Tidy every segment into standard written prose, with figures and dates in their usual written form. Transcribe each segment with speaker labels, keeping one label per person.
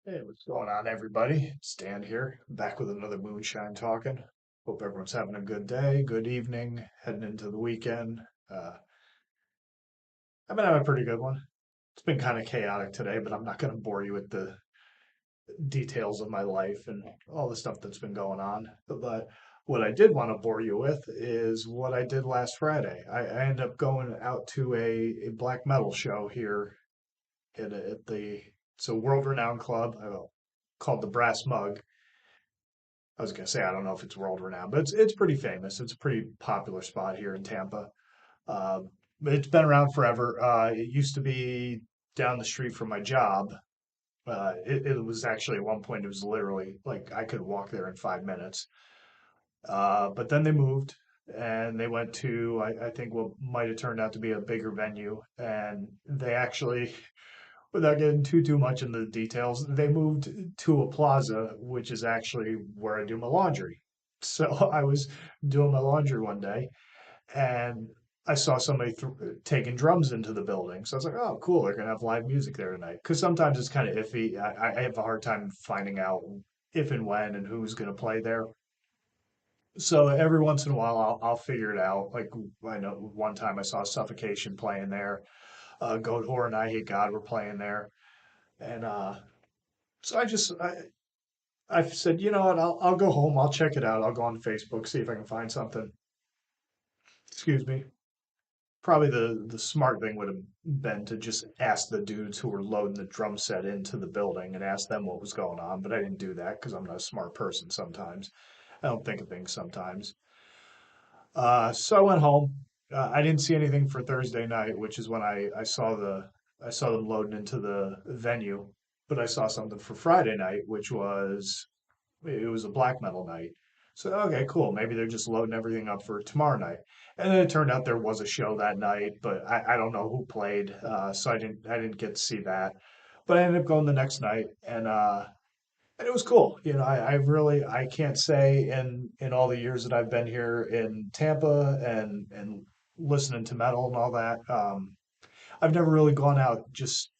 Speaker 1: Hey, what's going on, everybody? Stan here, back with another Moonshine talking. Hope everyone's having a good day, good evening, heading into the weekend. Uh, I've been having a pretty good one. It's been kind of chaotic today, but I'm not going to bore you with the details of my life and all the stuff that's been going on. But what I did want to bore you with is what I did last Friday. I ended up going out to a black metal show here at the it's a world-renowned club called the Brass Mug. I was gonna say I don't know if it's world renowned, but it's pretty famous. It's a pretty popular spot here in Tampa. Uh, but it's been around forever. It used to be down the street from my job. It was actually at one point it was literally like I could walk there in 5 minutes. But then they moved and they went to I think what might have turned out to be a bigger venue, and they actually without getting too much into the details, they moved to a plaza, which is actually where I do my laundry. So I was doing my laundry one day, and I saw somebody taking drums into the building. So I was like, "Oh, cool! They're gonna have live music there tonight." Because sometimes it's kind of iffy. I have a hard time finding out if and when and who's gonna play there. So every once in a while, I'll figure it out. Like I know one time I saw Suffocation playing there. Goat Horror and I Hate God were playing there. And so I said, you know what, I'll go home, I'll check it out, I'll go on Facebook, see if I can find something. Excuse me. Probably the smart thing would have been to just ask the dudes who were loading the drum set into the building and ask them what was going on, but I didn't do that because I'm not a smart person sometimes. I don't think of things sometimes. So I went home. I didn't see anything for Thursday night, which is when I saw them loading into the venue, but I saw something for Friday night, which was it was a black metal night. So okay, cool. Maybe they're just loading everything up for tomorrow night. And then it turned out there was a show that night, but I don't know who played, so I didn't get to see that. But I ended up going the next night, and it was cool. You know, I really I can't say in all the years that I've been here in Tampa and listening to metal and all that, I've never really gone out just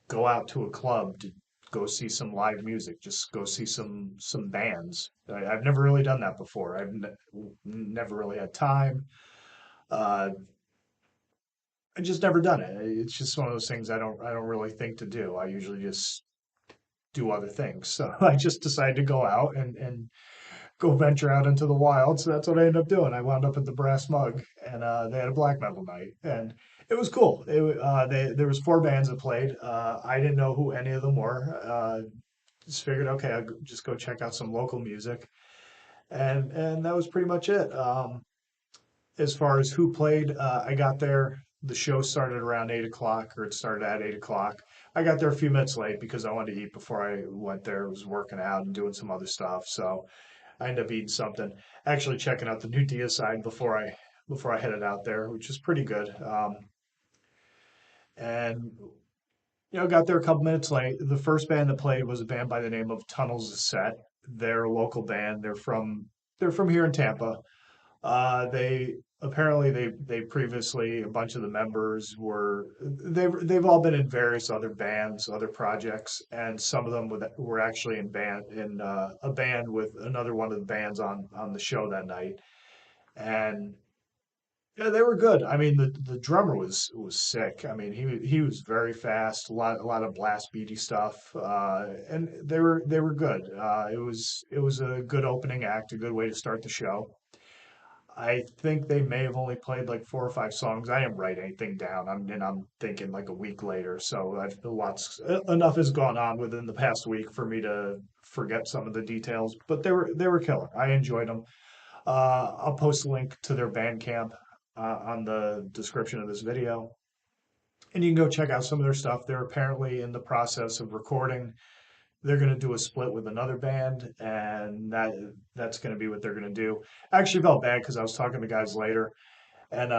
Speaker 1: go out to a club to go see some live music, just go see some bands. I've never really done that before. Never really had time. Uh, I just never done it. It's just one of those things I don't really think to do. I usually just do other things. So I just decided to go out and go venture out into the wild. So that's what I ended up doing. I wound up at the Brass Mug, and they had a black metal night, and it was cool. There was four bands that played. I didn't know who any of them were. Just figured, okay, just go check out some local music, and that was pretty much it. As far as who played, I got there. The show started around 8 o'clock, or it started at 8 o'clock. I got there a few minutes late because I wanted to eat before I went there. I was working out and doing some other stuff, so I ended up eating something. Actually, checking out the new Deicide before I headed out there, which is pretty good. And got there a couple minutes late. The first band that played was a band by the name of Tunnels of Set. They're a local band. They're from here in Tampa. They apparently they previously a bunch of the members they've all been in various other bands, other projects, and some of them were actually in a band with another one of the bands on the show that night. And yeah, they were good. I mean, the drummer was sick. I mean, he was very fast, a lot of blast beaty stuff, and they were good. It was a good opening act, a good way to start the show. I think they may have only played like four or five songs. I didn't write anything down. I'm thinking like a week later. So I've lots enough has gone on within the past week for me to forget some of the details. But they were killer. I enjoyed them. I'll post a link to their Bandcamp on the description of this video, and you can go check out some of their stuff. They're apparently in the process of recording. They're going to do a split with another band, and that's going to be what they're going to do. I actually felt bad because I was talking to guys later, and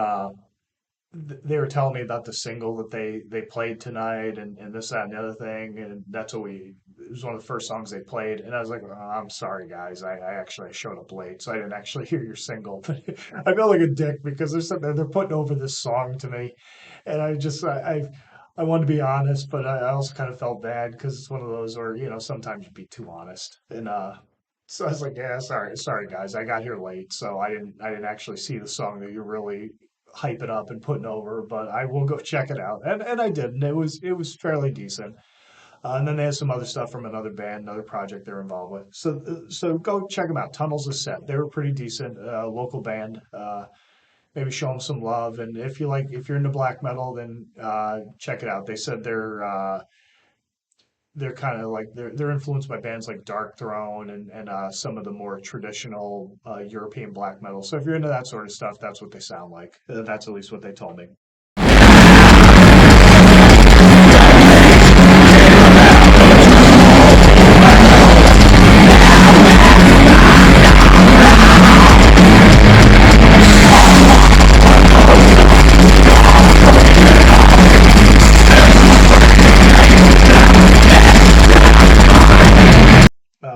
Speaker 1: they were telling me about the single that they played tonight, and this, that, and the other thing, and that's what it was one of the first songs they played, and I was like, oh, I'm sorry, guys, I actually showed up late, so I didn't actually hear your single. But I feel like a dick because they're putting over this song to me, and I just I wanted to be honest, but I also kind of felt bad because it's one of those where, sometimes you'd be too honest. And so I was like, yeah, sorry guys, I got here late, so I didn't actually see the song that you're really hyping up and putting over, but I will go check it out. And I did, and it was fairly decent. And then they had some other stuff from another band, another project they're involved with. So go check them out. Tunnels of Set. They were pretty decent, local band. Maybe show them some love. And if you're into black metal, then check it out. They said they're kind of like they're influenced by bands like Dark Throne and some of the more traditional European black metal. So if you're into that sort of stuff, that's what they sound like. That's at least what they told me.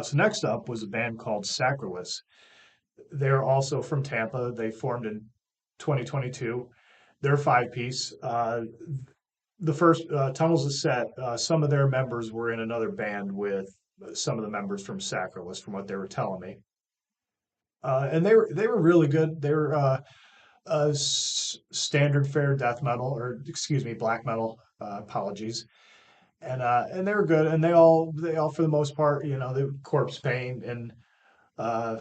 Speaker 1: So next up was a band called Sacrilous. They're also from Tampa. They formed in 2022. They're a five piece. The first Tunnels of Set, some of their members were in another band with some of the members from Sacrilous, from what they were telling me. And they were really good. They're standard fare death metal, or excuse me, black metal. Apologies. And they were good. And they all for the most part, the corpse paint and uh,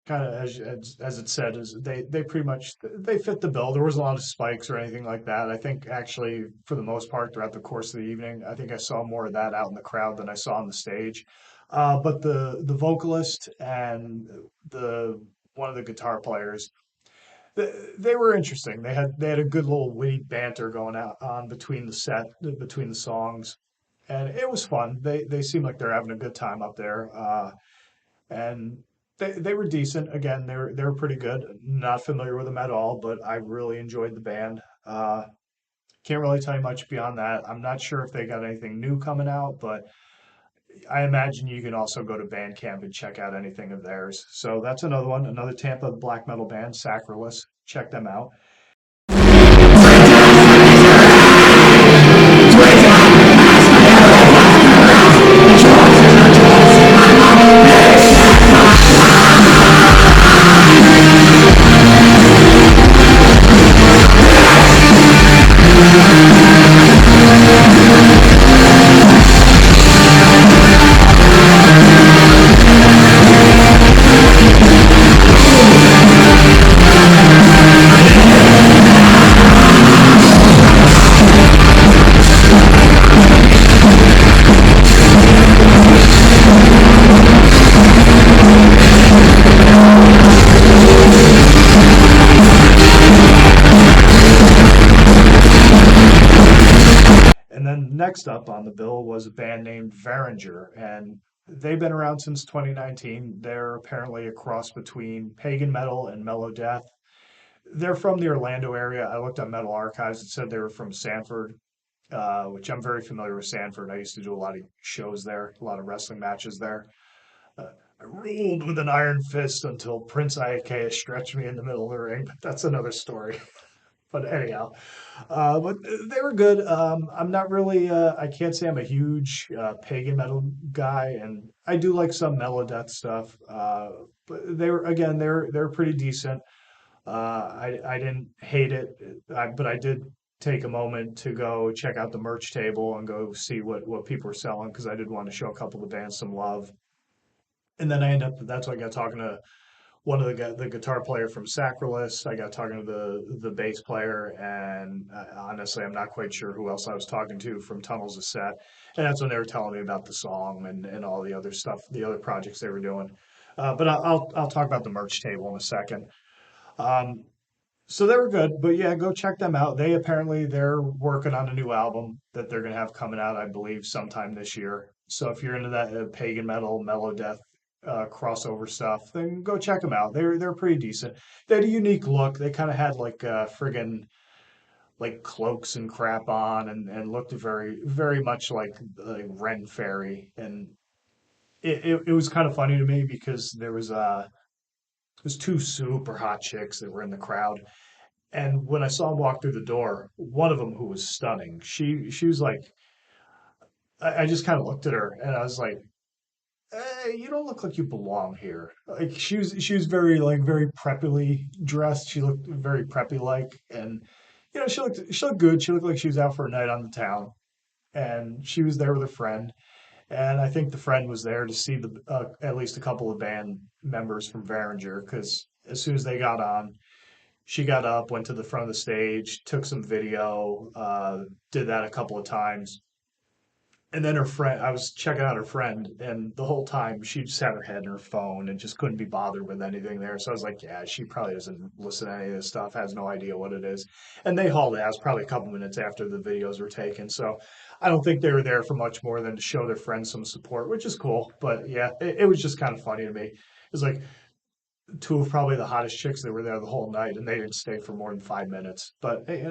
Speaker 1: kind of as it said is they pretty much they fit the bill. There wasn't a lot of spikes or anything like that. I think actually for the most part throughout the course of the evening, I think I saw more of that out in the crowd than I saw on the stage. But the vocalist and the one of the guitar players, they were interesting. They had a good little witty banter going out on between the songs, and it was fun. They seem like they're having a good time up there. And they were decent. Again, they were pretty good. Not familiar with them at all, but I really enjoyed the band. Can't really tell you much beyond that. I'm not sure if they got anything new coming out, but I imagine you can also go to Bandcamp and check out anything of theirs. So that's another one, another Tampa black metal band, Sacrilous. Check them out. And then next up on the bill was a band named Varanger, and they've been around since 2019. They're apparently a cross between pagan metal and mellow death. They're from the Orlando area. I looked on Metal Archives. It said they were from Sanford, which I'm very familiar with Sanford. I used to do a lot of shows there, a lot of wrestling matches there. Uh, I ruled with an iron fist until Prince Iakea stretched me in the middle of the ring, but that's another story. But anyhow, but they were good. I'm not really, I can't say I'm a huge pagan metal guy, and I do like some Melodeath stuff. But they're pretty decent. I didn't hate it, but I did take a moment to go check out the merch table and go see what people were selling because I did want to show a couple of the bands some love. And then that's why I got talking to one of the guitar player from Sacrilus. I got talking to the bass player, and honestly, I'm not quite sure who else I was talking to from Tunnels of Set. And that's when they were telling me about the song and all the other stuff, the other projects they were doing. But I'll talk about the merch table in a second. Um, so they were good, but yeah, go check them out. They're working on a new album that they're gonna have coming out, I believe, sometime this year. So if you're into that pagan metal, mellow death crossover stuff, then go check them out. They're pretty decent. They had a unique look. They kind of had like friggin' like cloaks and crap on, and looked very much like Ren Fairy. And it was kind of funny to me because there was two super hot chicks that were in the crowd, And when I saw him walk through the door, one of them who was stunning, she was like, I just kind of looked at her and I was like, you don't look like you belong here. Like she was very like very preppily dressed. She looked very preppy like, and she looked good. She looked like she was out for a night on the town, and she was there with a friend. And I think the friend was there to see the at least a couple of band members from Varanger because as soon as they got on, she got up, went to the front of the stage, took some video, did that a couple of times. And then her friend, I was checking out her friend, and the whole time she just had her head in her phone and just couldn't be bothered with anything there. So I was like, yeah, she probably doesn't listen to any of this stuff, has no idea what it is. And they hauled ass probably a couple minutes after the videos were taken. So I don't think they were there for much more than to show their friends some support, which is cool. But yeah, it was just kind of funny to me. It was like two of probably the hottest chicks that were there the whole night, and they didn't stay for more than 5 minutes. But hey,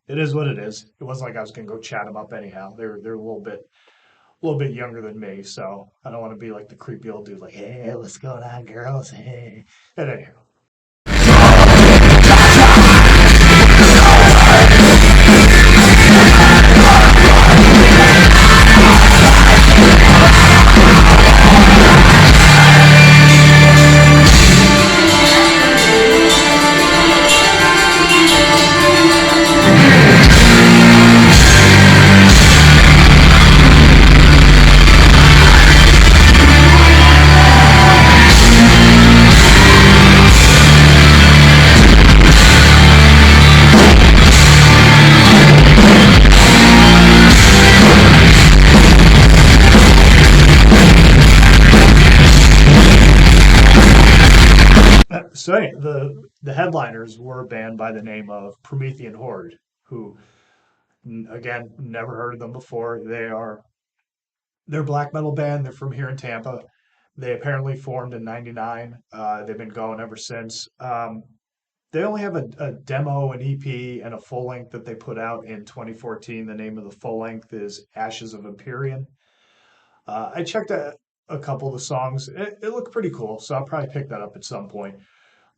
Speaker 1: it is what it is. It wasn't like I was gonna go chat them up anyhow. They're a little bit younger than me, so I don't want to be like the creepy old dude, like, hey, what's going on, girls? Hey. And anyhow, so anyway, the headliners were a band by the name of Promethean Horde, who again never heard of them before. They're a black metal band. They're from here in Tampa. They apparently formed in '99. They've been going ever since. They only have a demo, an EP, and a full length that they put out in 2014. The name of the full length is Ashes of Empyrean. I checked a couple of the songs. It looked pretty cool, so I'll probably pick that up at some point.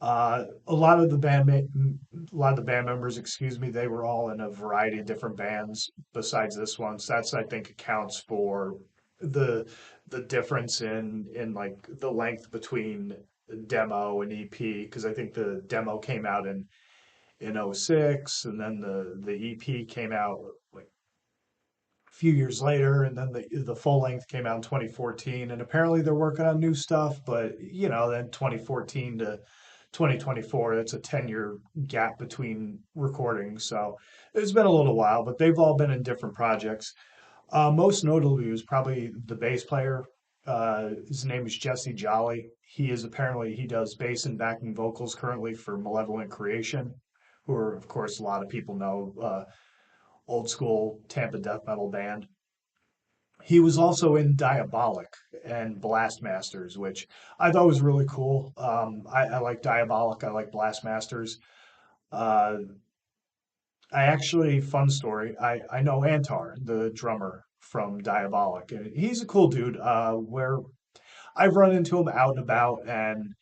Speaker 1: A lot of the band members, excuse me, they were all in a variety of different bands besides this one. So that's I think accounts for the the difference in like the length between demo and EP because I think the demo came out in '06 and then the EP came out like few years later, and then the full length came out in 2014. And apparently they're working on new stuff, but then 2014 to 2024, that's a 10-year gap between recordings. So it's been a little while, but they've all been in different projects. Most notably was probably the bass player. His name is Jesse Jolly. He does bass and backing vocals currently for Malevolent Creation, who are, of course, a lot of people know. Old school Tampa death metal band. He was also in Diabolic and Blastmasters, which I thought was really cool. I like Diabolic. I like Blastmasters. Uh, I actually, fun story. I know Antar, the drummer from Diabolic, and he's a cool dude. Where I've run into him out and about, and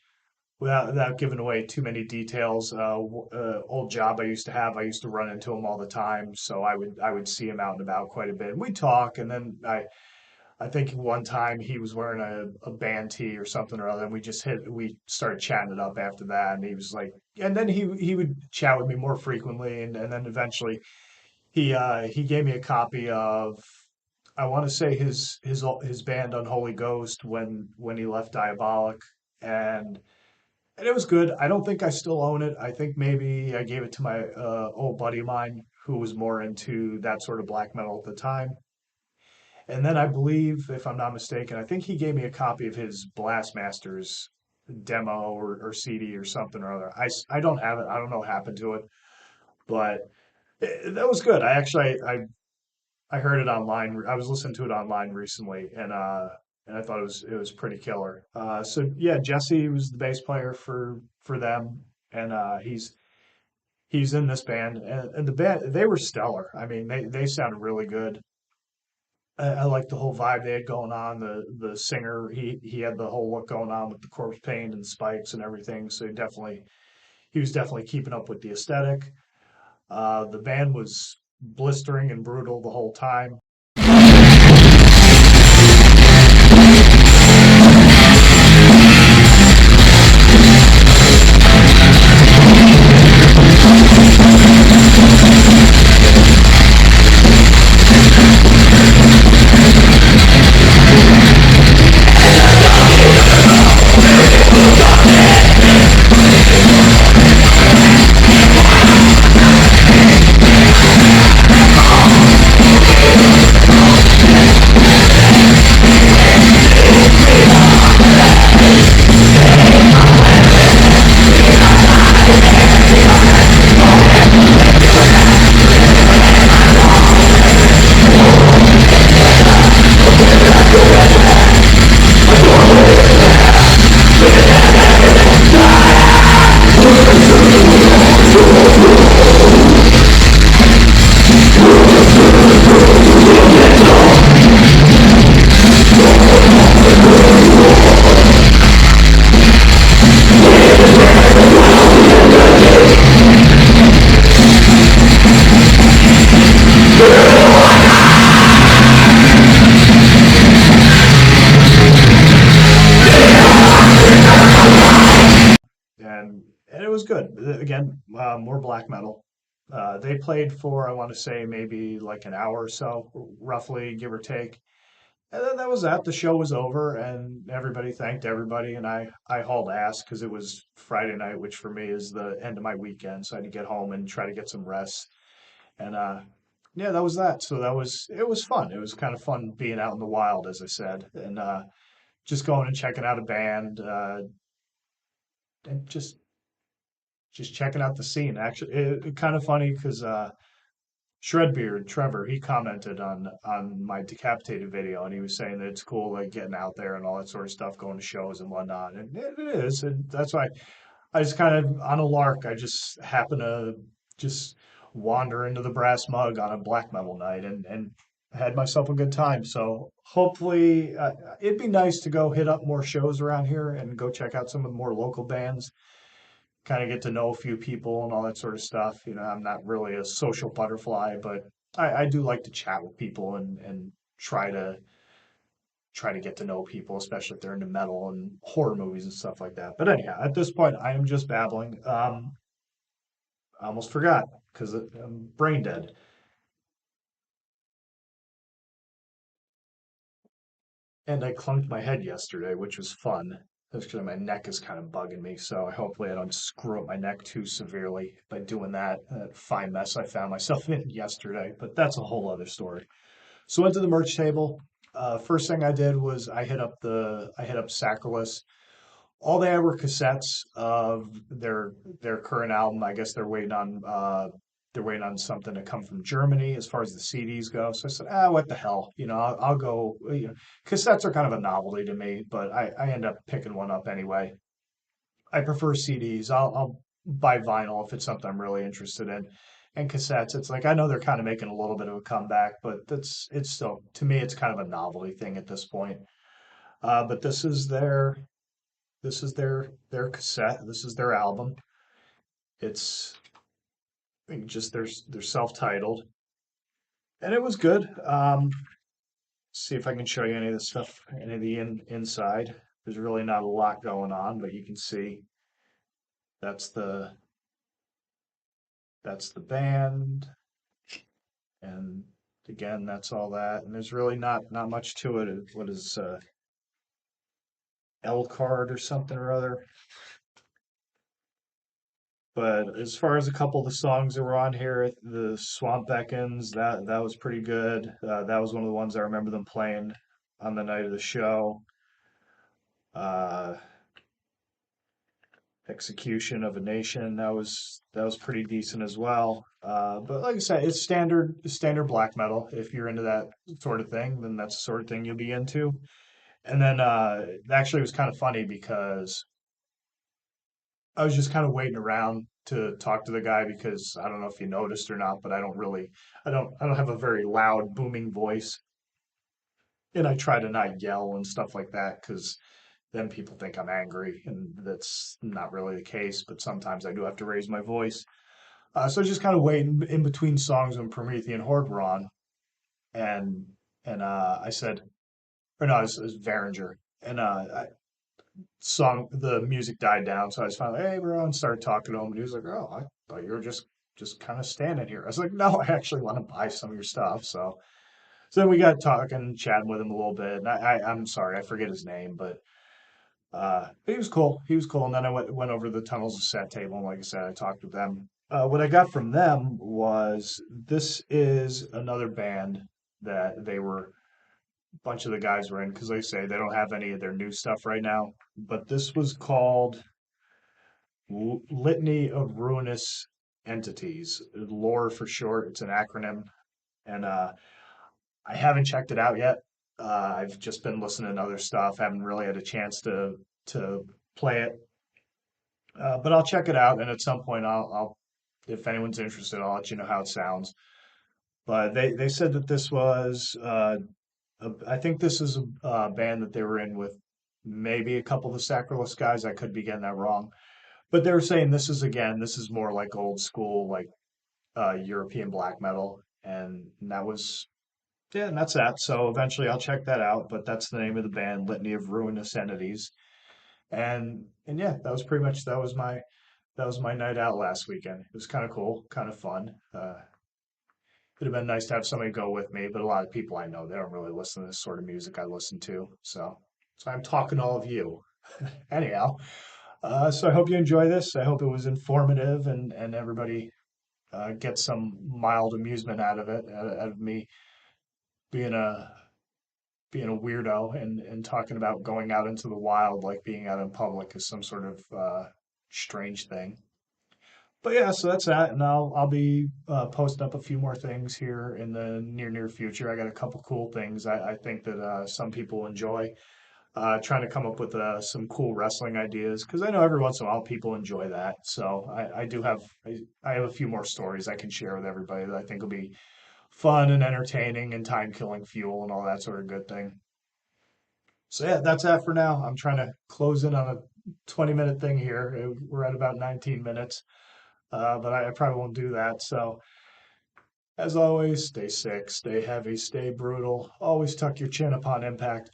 Speaker 1: without giving away too many details, old job I used to have, I used to run into him all the time, so I would see him out and about quite a bit. We'd talk, and then I think one time he was wearing a band tee or something or other, and we started chatting it up after that, and he was like, and then he would chat with me more frequently, and then eventually he gave me a copy of. I want to say his band Unholy Ghost when he left Diabolic, and it was good. I don't think I still own it. I think maybe I gave it to my old buddy of mine who was more into that sort of black metal at the time. And then I believe, if I'm not mistaken, I think he gave me a copy of his Blastmasters demo or CD or something or other. I don't have it. I don't know what happened to it, but that was good. I heard it online. I was listening to it online recently, and I thought it was pretty killer. So yeah, Jesse was the bass player for them, and he's in this band, and the band they were stellar. I mean, they sounded really good. I liked the whole vibe they had going on. The singer he had the whole look going on with the corpse paint and spikes and everything. So he was definitely keeping up with the aesthetic. The band was blistering and brutal the whole time. And it was good. Again, more black metal. They played for, I want to say, maybe like an hour or so, roughly, give or take. And then that was that. The show was over, and everybody thanked everybody. And I hauled ass because it was Friday night, which for me is the end of my weekend. So I had to get home and try to get some rest. And yeah, that was that. So it was fun. It was kind of fun being out in the wild, as I said, and just going and checking out a band, and just checking out the scene. Actually, it kind of funny because Shredbeard Trevor he commented on my decapitated video, and he was saying that it's cool like getting out there and all that sort of stuff, going to shows and whatnot, and it is, and that's why I just kind of on a lark. I just happen to just wander into the Brass Mug on a black metal night and had myself a good time. So hopefully, it'd be nice to go hit up more shows around here and go check out some of the more local bands, kind of get to know a few people and all that sort of stuff. You know, I'm not really a social butterfly, but I do like to chat with people and try to try to get to know people, especially if they're into metal and horror movies and stuff like that. But anyhow, at this point, I am just babbling. I almost forgot because I'm brain dead. And I clunked my head yesterday, which was fun. That's because my neck is kind of bugging me. So hopefully I don't screw up my neck too severely by doing that. That fine mess I found myself in yesterday. But that's a whole other story. So went to the merch table. First thing I did was I hit up Sacrilous. All they had were cassettes of their current album. I guess they're waiting on something to come from Germany as far as the CDs go. So I said, what the hell? You know, I'll go. You know, cassettes are kind of a novelty to me, but I end up picking one up anyway. I prefer CDs. I'll buy vinyl if it's something I'm really interested in. And cassettes, it's like I know they're kind of making a little bit of a comeback, but it's still to me it's kind of a novelty thing at this point. But this is their cassette. This is their album. It's I think just they're self-titled, and it was good. See if I can show you any of the stuff, any of the inside. There's really not a lot going on, but you can see that's the that's the band, and again that's all that. And there's really not much to it. What is L card or something or other? But as far as a couple of the songs that were on here, the Swamp Beckons, that was pretty good. That was one of the ones I remember them playing on the night of the show. Uh, Execution of a Nation, that was pretty decent as well. But like I said, it's standard black metal. If you're into that sort of thing, then that's the sort of thing you'll be into. And then actually it was kind of funny because I was just kind of waiting around to talk to the guy because I don't know if you noticed or not, but I don't have a very loud booming voice, and I try to not yell and stuff like that because then people think I'm angry, and that's not really the case. But sometimes I do have to raise my voice. So just kind of waiting in between songs when Promethean Horde were on, and I said, or no, it was Varanger, and the music died down, so I was finally, hey, bro, and started talking to him, and he was like, oh, I thought you were just kind of standing here. I was like, no, I actually want to buy some of your stuff. So then we got talking, chatting with him a little bit, and I'm sorry, I forget his name, but he was cool. He was cool. And then I went over to the Tunnels of Set table, and like I said, I talked with them. What I got from them was this is another band that they were a bunch of the guys were in because they say they don't have any of their new stuff right now. But this was called Litany of Ruinous Entities, lore for short. It's an acronym, and I haven't checked it out yet. I've just been listening to other stuff. Haven't really had a chance to play it, but I'll check it out. And at some point, I'll if anyone's interested, I'll let you know how it sounds. But they said that this was I think this is a band that they were in with maybe a couple of the Sacrilous guys. I could be getting that wrong, but they were saying this is more like old school, like European black metal, and that was yeah, and that's that. So eventually I'll check that out. But that's the name of the band, Litany of Ruinous Entities, and yeah, that was pretty much that was my night out last weekend. It was kind of cool, kind of fun. It'd have been nice to have somebody go with me, but a lot of people I know they don't really listen to this sort of music I listen to. So I'm talking to all of you. Anyhow, so I hope you enjoy this. I hope it was informative and everybody gets some mild amusement out of it, out of me being a weirdo and talking about going out into the wild, like being out in public is some sort of strange thing. But yeah, so that's that, and I'll be posting up a few more things here in the near future. I got a couple cool things I think that some people enjoy. Trying to come up with some cool wrestling ideas because I know every once in a while people enjoy that. So I do have I have a few more stories I can share with everybody that I think will be fun and entertaining and time killing fuel and all that sort of good thing. So yeah, that's that for now. I'm trying to close in on a 20-minute thing here. We're at about 19 minutes, but I probably won't do that. So as always, stay sick, stay heavy, stay brutal. Always tuck your chin upon impact.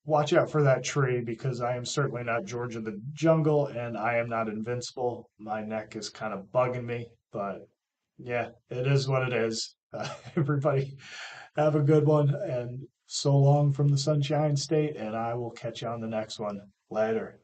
Speaker 1: Watch out for that tree because I am certainly not George of the Jungle and I am not invincible. My neck is kind of bugging me, but yeah, it is what it is. Everybody have a good one and so long from the Sunshine State, and I will catch you on the next one. Later.